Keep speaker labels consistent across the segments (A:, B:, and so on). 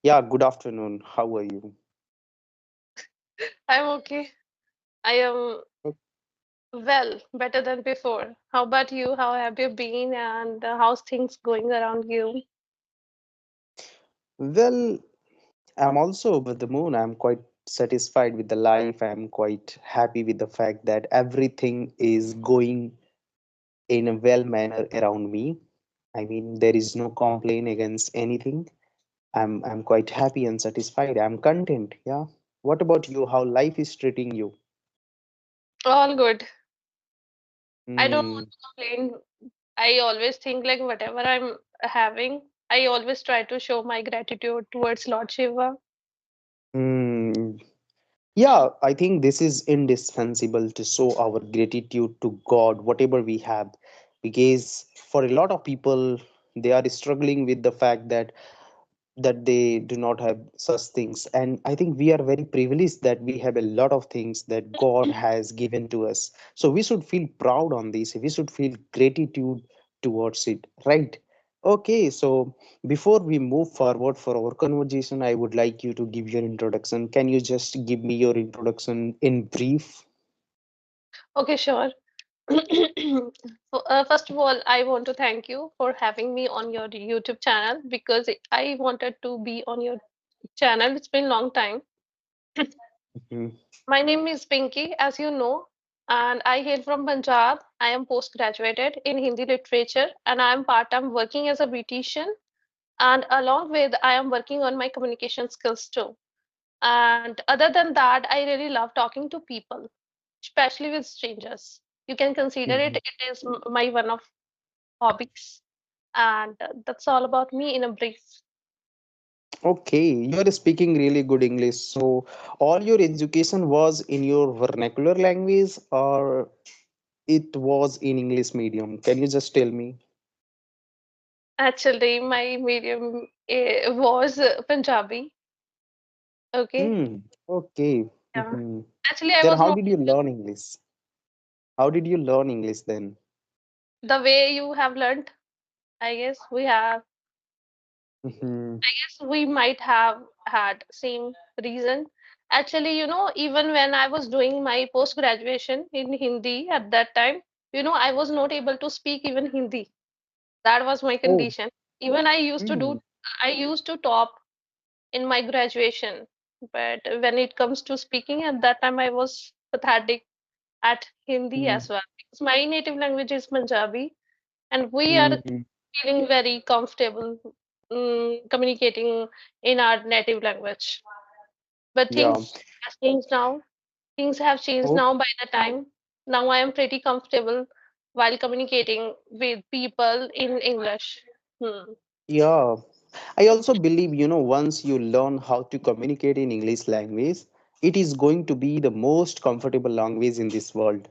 A: Yeah, good afternoon. How are you?
B: I'm okay. I am
A: Oh,
B: well, better than before. How about you? How have you been and how's things going around you?
A: well, I'm also over the moon. I'm quite satisfied with the life. I'm quite happy with the fact that everything is going in a well manner around me. I mean, there is no complaint against anything. I'm quite happy and satisfied. I'm content. Yeah. What about you? How life is treating you?
B: All good. I don't
A: Hmm.
B: want to complain. I always think like whatever I'm having, I always try to show my gratitude towards Lord Shiva.
A: Hmm. Yeah, I think this is indispensable to show our gratitude to God, whatever we have. Because for a lot of people, they are struggling with the fact that they do not have such things. And I think we are very privileged that we have a lot of things that God has given to us. So we should feel proud on this. We should feel gratitude towards it, right? Okay, so before we move forward for our conversation, I would like you to give your introduction. Can you just give me your introduction in brief?
B: Okay, sure. First of all, I want to thank you for having me on your YouTube channel because I wanted to be on your channel. It's been a long time.
A: Mhm.
B: My name is Pinky, as you know, and I hail from Punjab. I am postgraduated in Hindi literature and I am part-time working as a beautician. And along with, I am working on my communication skills too. And other than that, I really love talking to people, especially with strangers. You can consider it,
A: Mhm.
B: it is my one of hobbies. And that's all about me in a brief.
A: Okay, you are speaking really good English. So, all your education was in your vernacular language or it was in English medium? Can you just tell me?
B: Actually, my medium was Punjabi. Okay.
A: Hmm. Okay.
B: Yeah.
A: Mhm.
B: Actually, I
A: Then
B: was
A: how
B: not
A: did you learn English? How did you learn English then?
B: the way you have learned. I guess we have.
A: Mhm.
B: I guess we might have had same reason. Actually, even when I was doing my post graduation in Hindi at that time, I was not able to speak even Hindi. That was my
A: Oh.
B: condition. Even
A: Hmm.
B: I used to top in my graduation, but when it comes to speaking at that time, I was pathetic at Hindi
A: Hmm.
B: as well. Because my native language is Punjabi, and we are
A: Hmm.
B: feeling very comfortable communicating in our native language. But
A: Yeah.
B: things has changed now. Things have changed
A: Oh.
B: now by the time. Now I am pretty comfortable while communicating with people in English. Hmm.
A: Yeah. I also believe, once you learn how to communicate in English language, it is going to be the most comfortable language in this world.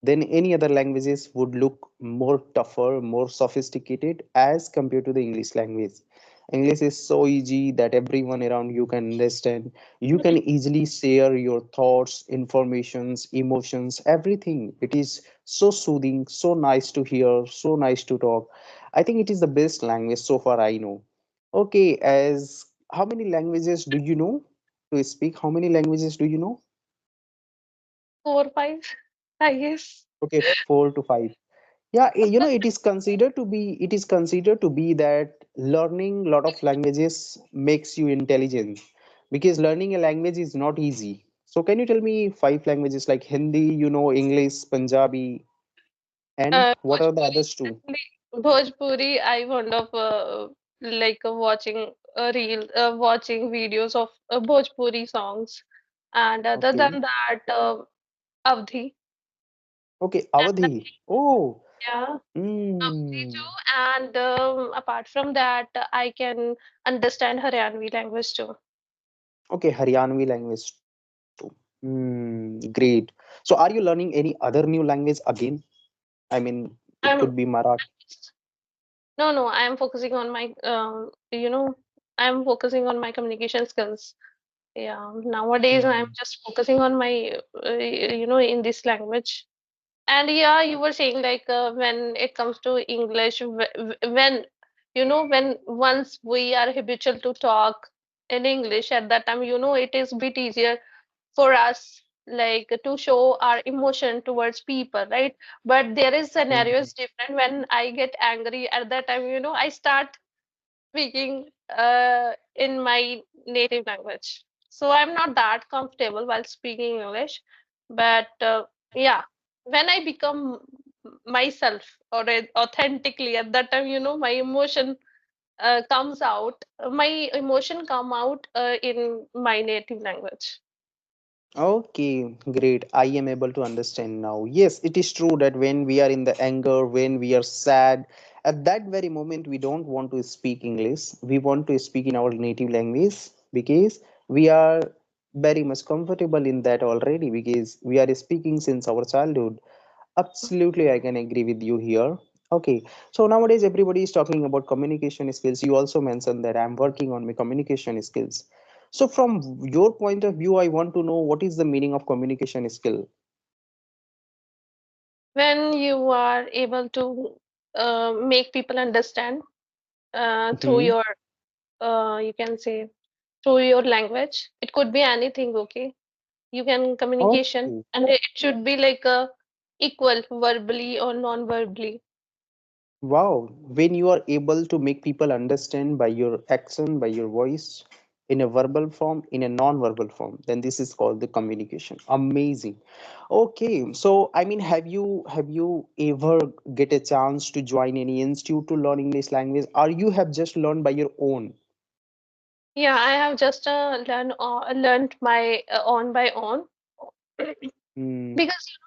A: Then any other languages would look more tougher, more sophisticated as compared to the English language. English is so easy that everyone around you can understand. You can easily share your thoughts, informations, emotions, everything. It is so soothing, so nice to hear, so nice to talk. I think it is the best language so far I know. Okay, as how many languages do you know to speak? How many languages do you know?
B: 4, 5, I guess.
A: Okay, 4 to 5. Yeah, it is considered to be that learning lot of languages makes you intelligent because learning a language is not easy. So can you tell me 5 languages like Hindi, English, Punjabi, and what are the
B: Bhojpuri,
A: others too?
B: actually, Bhojpuri, I wound up like watching videos of Bhojpuri songs, and other
A: Okay.
B: than that, Avdhi.
A: Okay,
B: And
A: Awadhi. Oh.
B: yeah, Avdhi
A: Mm.
B: too. And apart from that, I can understand Haryanvi language too.
A: Okay, Haryanvi language too. Great. So are you learning any other new language again? I mean, it could
B: I'm
A: be Marathi.
B: no, no, I am focusing on my I'm focusing on my communication skills. Yeah, nowadays I'm
A: Mm.
B: just focusing on my in this language. And yeah, you were saying like when it comes to English, when when once we are habitual to talk in English. At that time, it is a bit easier for us like to show our emotion towards people, right? But there is scenario
A: Mhm.
B: is different. When I get angry at that time, I start speaking in my native language. So I'm not that comfortable while speaking English. But yeah, when I become myself or authentically at that time, my emotion comes out. My emotion come out in my native language.
A: Okay, great. I am able to understand now. Yes, it is true that when we are in the anger, when we are sad, at that very moment, we don't want to speak English. We want to speak in our native language because we are very much comfortable in that already because we are speaking since our childhood. Absolutely, I can agree with you here. Okay, so nowadays everybody is talking about communication skills. You also mentioned that I'm working on my communication skills. So, from your point of view, I want to know what is the meaning of communication skill?
B: When you are able to make people understand through
A: Hmm.
B: your you can say through your language. It could be anything, okay? You can communication
A: Okay.
B: and it should be like a equal verbally or non-verbally.
A: Wow. When you are able to make people understand by your action, by your voice, in a verbal form, in a non-verbal form, then this is called the communication. Amazing. Okay. So, I mean, have you ever get a chance to join any institute to learn English language, or you have just learned by your own?
B: Yeah, I have just learned my on by own
A: Hmm.
B: because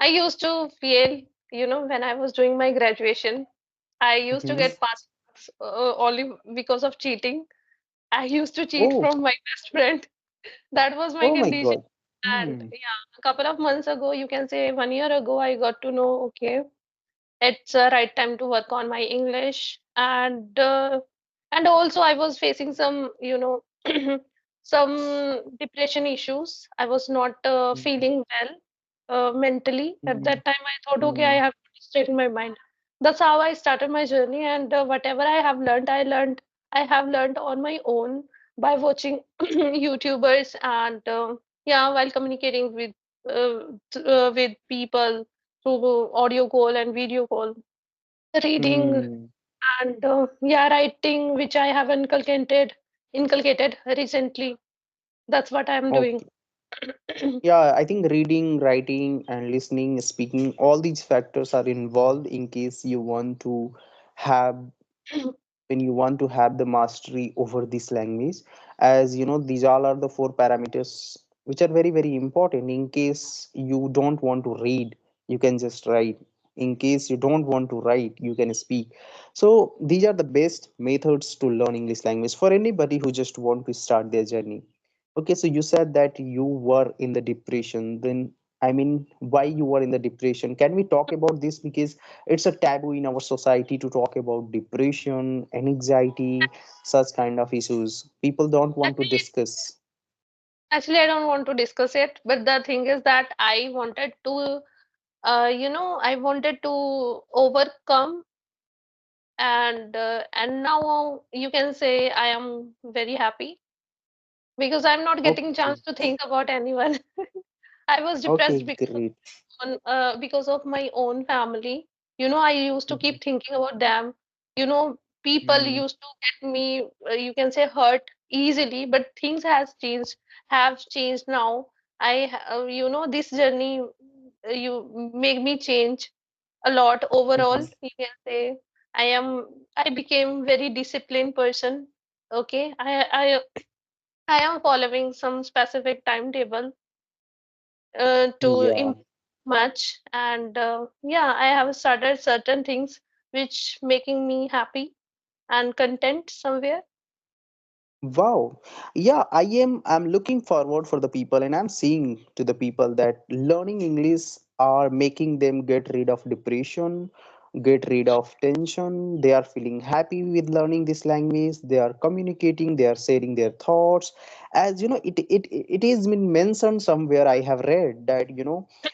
B: I used to fail, when I was doing my graduation. I used to
A: Hmm.
B: get pass marks only because of cheating. I used to cheat
A: Oh.
B: from my best friend. That was my
A: Oh my
B: condition.
A: God.
B: And
A: Hmm.
B: yeah, a couple of months ago, you can say 1 year ago, I got to know, okay, it's a right time to work on my English. And also I was facing some, some depression issues. I was not feeling well mentally. At
A: Hmm.
B: that time, I thought, okay, I
A: Hmm.
B: have to straighten my mind. That's how I started my journey. And whatever I have learned on my own by watching YouTubers and yeah, while communicating with people through audio call and video call, reading
A: Hmm.
B: and yeah, writing, which I have inculcated recently. That's what I'm doing.
A: Okay. Yeah, I think reading, writing, and listening, speaking, all these factors are involved in case you want to have when you want to have the mastery over this language. As you know, these all are the four parameters which are very, very important. In case you don't want to read, you can just write. In case you don't want to write, you can speak. So these are the best methods to learn English language for anybody who just want to start their journey. Okay, so you said that you were in the depression. Then, I mean, why you were in the depression? Can we talk about this? Because it's a taboo in our society to talk about depression, anxiety, such kind of issues. People don't want to
B: Actually,
A: discuss.
B: I don't want to discuss it, but the thing is that I wanted to, I wanted to overcome, and now you can say I am very happy because I'm not getting chance
A: Okay,
B: to think about anyone. I was depressed
A: okay, great.
B: because of my own family. I used to
A: Mhm,
B: keep thinking about them. People
A: mhm,
B: used to get me, you can say, hurt easily, but things have changed now. This journey, you make me change a lot overall.
A: mhm,
B: You can say I became very disciplined person. Okay, I am following some specific timetable to
A: yeah.
B: improve much, and yeah, I have started certain things which making me happy and content somewhere.
A: Wow. Yeah, I'm looking forward for the people and I'm seeing to the people that learning English are making them get rid of depression, get rid of tension. They are feeling happy with learning this language. They are communicating, they are sharing their thoughts. As you know, it is been mentioned somewhere I have read that,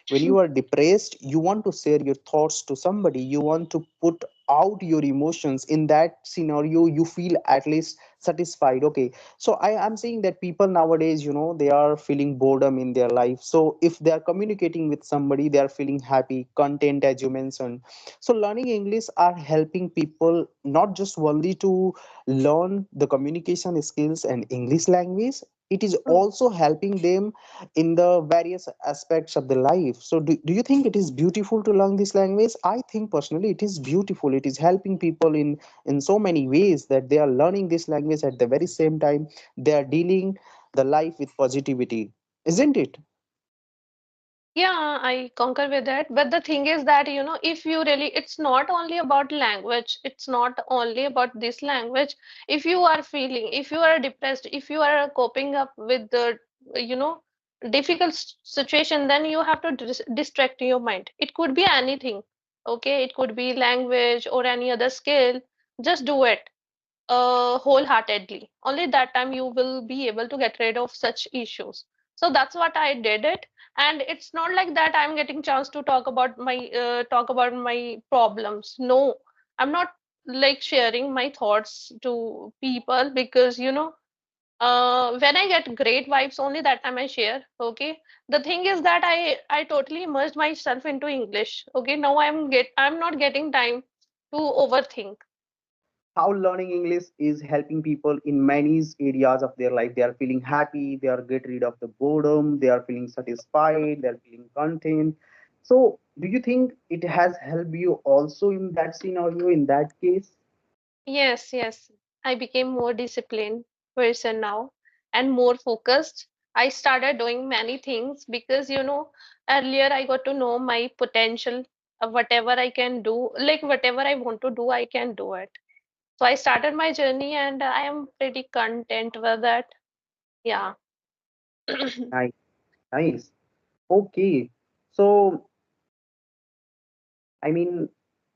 A: when you are depressed, you want to share your thoughts to somebody. You want to put out your emotions in that scenario, you feel at least satisfied. Okay, so I am saying that people nowadays, they are feeling boredom in their life, so if they are communicating with somebody, they are feeling happy, content, as you mentioned. So learning English are helping people not just only to learn the communication skills and English language, it is also helping them in the various aspects of the life. So do you think it is beautiful to learn this language? I think personally it is beautiful. It is helping people in so many ways that they are learning this language, at the very same time they are dealing the life with positivity, isn't it?
B: Yeah, I concur with that. But the thing is that, if you really, it's not only about language, it's not only about this language. If you are feeling, if you are depressed, if you are coping up with the, you know, difficult situation, then you have to distract your mind. It could be anything, okay? It could be language or any other skill. Just do it wholeheartedly. Only that time you will be able to get rid of such issues. So that's what I did it. And it's not like that I'm getting chance to talk about my problems. No, I'm not like sharing my thoughts to people because when I get great vibes, only that time I share. Okay. The thing is that I totally immersed myself into English. Okay. Now I'm not getting time to overthink.
A: How learning English is helping people in many areas of their life. They are feeling happy, they are get rid of the boredom, they are feeling satisfied, they are feeling content. So, do you think it has helped you also in that scenario, in that case?
B: Yes, yes. I became more disciplined person now and more focused. I started doing many things because, earlier I got to know my potential, whatever I can do, like whatever I want to do, I can do it. So I started my journey and I am pretty content with that. Yeah.
A: Nice, nice. Okay. So, I mean,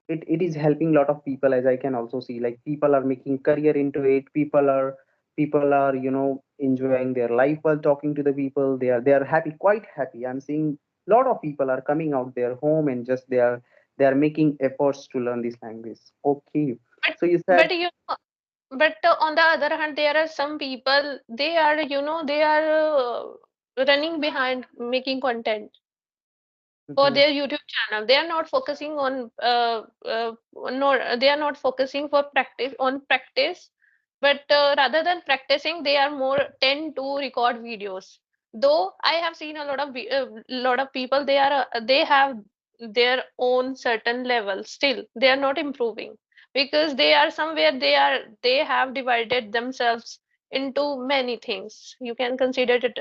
A: it is helping a lot of people, as I can also see. Like people are making career into it. People are enjoying their life while talking to the people. They are happy, quite happy. I'm seeing a lot of people are coming out their home and just they are making efforts to learn this language. Okay.
B: But
A: So you
B: but
A: said,
B: on the other hand, there are some people, they are running behind making content for
A: mhm,
B: their YouTube channel. They are not focusing on no, they are not focusing for practice, but rather than practicing, they are more tend to record videos. Though I have seen a lot of people, they have their own certain level. Still, they are not improving because they are somewhere they have divided themselves into many things. You can consider it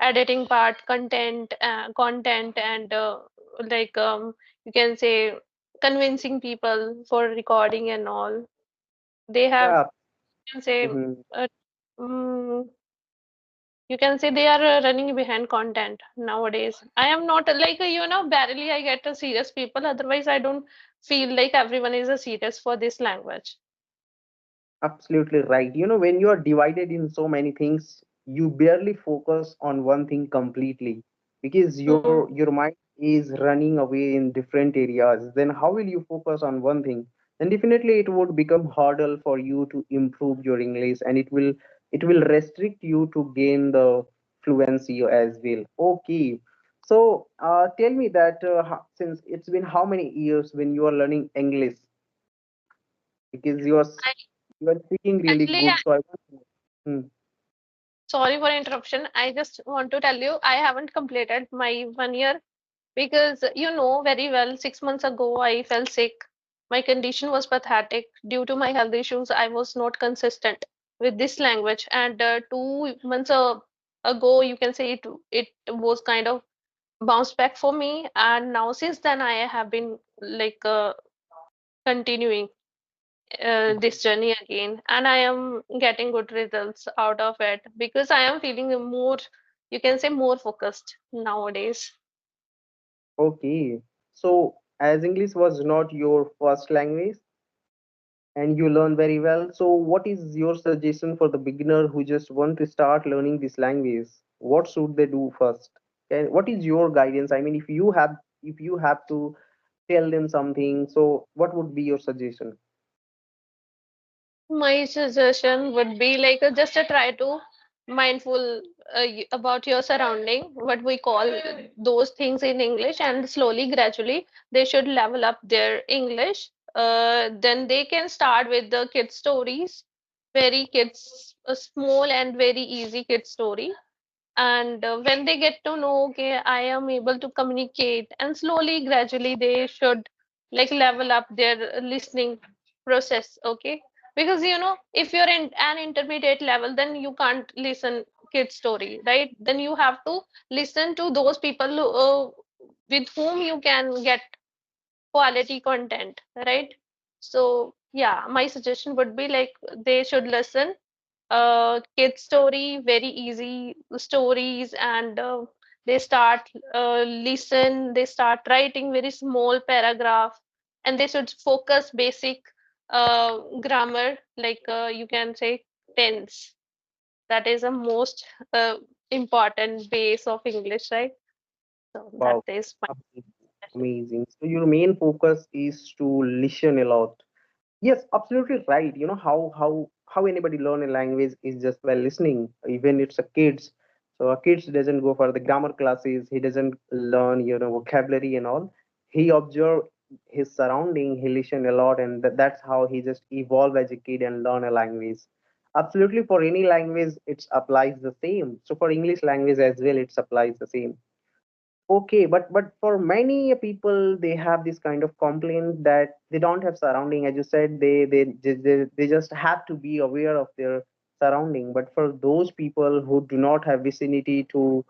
B: editing part, content, and you can say convincing people for recording and all. They have,
A: yeah.
B: you can say,
A: Mhm.
B: uh, mm, you can say they are running behind content nowadays. I am not barely I get a serious people. Otherwise, I don't feel like everyone is a serious for this language.
A: Absolutely right. When you are divided in so many things, you barely focus on one thing completely because
B: Mm.
A: your mind is running away in different areas. Then how will you focus on one thing? Then definitely it would become harder for you to improve your English, and it will restrict you to gain the fluency as well. Okay. So tell me that since it's been how many years when you are learning English, because
B: I
A: you are speaking really
B: actually
A: good. So I want to. Hmm.
B: sorry for interruption. I just want to tell you I haven't completed my 1 year because you know very well 6 months ago I fell sick. My condition was pathetic. Due to my health issues, I was not consistent with this language. And 2 months ago, you can say it was kind of bounced back for me. And now since then, I have been continuing this journey again, and I am getting good results out of it because I am feeling more, you can say, more focused nowadays.
A: Okay. So as English was not your first language and you learn very well, so what is your suggestion for the beginner who just want to start learning this language? What should they do first? And what is your guidance? I mean, if you have to tell them something. So what would be your suggestion?
B: My suggestion would be like just to try to mindful about your surrounding, what we call those things in English, and slowly, gradually, they should level up their English. Then they can start with the kid stories, very kids, small and very easy kid story. And when they get to know, okay, I am able to communicate, and slowly, gradually, they should like level up their listening process, okay? Because if you're in an intermediate level, then you can't listen kid story, right? Then you have to listen to those people with whom you can get quality content, right? So yeah, my suggestion would be like they should listen kid story, very easy stories, and they start listen, they start writing very small paragraph, and they should focus basic grammar, like you can say tense. That is a most important base of English, right? So that
A: Wow,
B: is my
A: amazing.
B: suggestion.
A: Amazing. So your main focus is to listen a lot. Yes, absolutely right. You know how anybody learn a language is just by listening. Even it's a kids. So a kids doesn't go for the grammar classes. He doesn't learn vocabulary and all. He observe his surrounding. He listen a lot, and that's how he just evolve as a kid and learn a language. Absolutely, for any language, it applies the same. So for English language as well, it applies the same. Okay, but for many people, they have this kind of complaint that they don't have surrounding. As you said, they just have to be aware of their surrounding. But for those people who do not have vicinity to,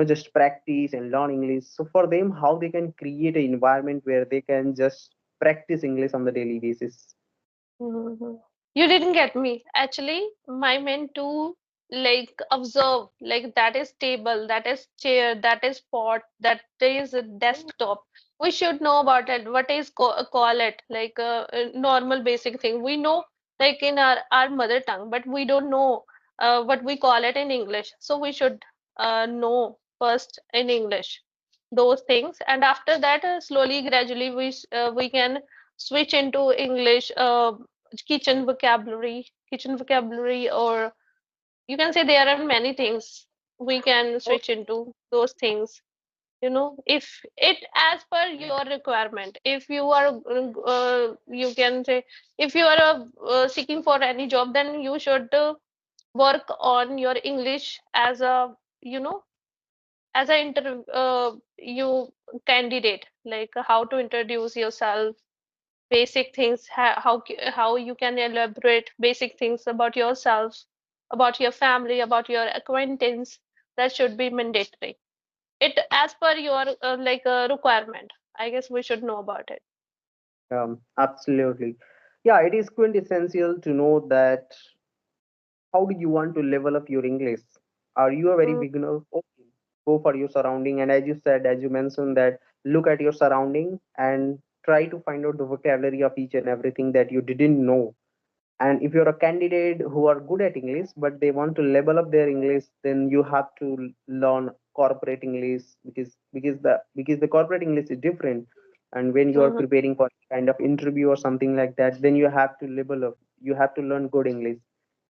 A: just practice and learn English, so for them, how they can create an environment where they can just practice English on the daily basis?
B: Mhm. You didn't get me. Actually, my meant to like observe, like that is table, that is chair, that is pot, that is a desktop. We should know about it. What is call it? Like a normal basic thing. We know like in our mother tongue, but we don't know what we call it in English. So we should know first in English those things, and after that, slowly, gradually, we can switch into English. Kitchen vocabulary, or you can say there are many things we can switch into those things. If it as per your requirement, if you are, you can say, if you are seeking for any job, then you should work on your English as a, you know, as a you candidate, like how to introduce yourself, basic things, how you can elaborate basic things about yourself, about your family, about your acquaintance. That should be mandatory. It as per your requirement. I guess we should know about it.
A: Absolutely. Yeah, it is quintessential to know that how do you want to level up your English? Are you a very
B: Mm,
A: beginner? Okay, go for your surrounding. And as you said, as you mentioned, that look at your surrounding and try to find out the vocabulary of each and everything that you didn't know. And if you're a candidate who are good at English, but they want to level up their English, then you have to learn corporate English, because the corporate English is different. And when you are
B: mhm,
A: preparing for kind of interview or something like that, then you have to level up. You have to learn good English.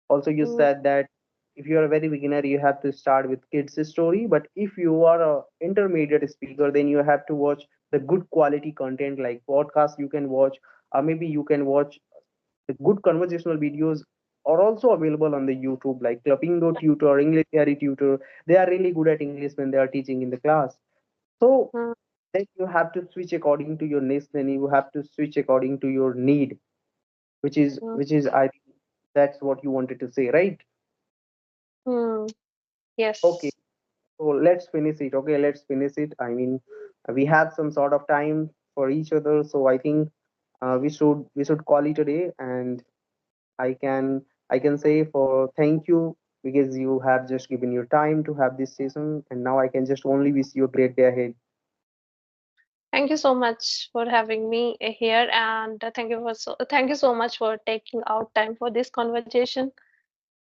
A: Also, you
B: mhm,
A: said that if you are a very beginner, you have to start with kids story, but if you are a intermediate speaker, then you have to watch the good quality content like podcast you can watch, or maybe you can watch the good conversational videos are also available on the YouTube, like Clubbingo Tutor, English Theory Tutor. They are really good at English when they are teaching in the class. So
B: mhm,
A: then you have to switch according to your niche, then you have to switch according to your need, which is
B: mhm,
A: which is I think that's what you wanted to say, right?
B: mhm.
A: Okay,
B: Yes.
A: so let's finish it. Okay, let's finish it. I mean, we have some sort of time for each other, so I think we should call it a day. And I can I can say for thank you, because you have just given your time to have this session, and now I can just only wish you a great day ahead.
B: Thank you so much for having me here, and thank you so much for taking out time for this conversation.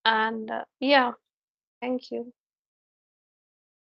B: And yeah, thank you.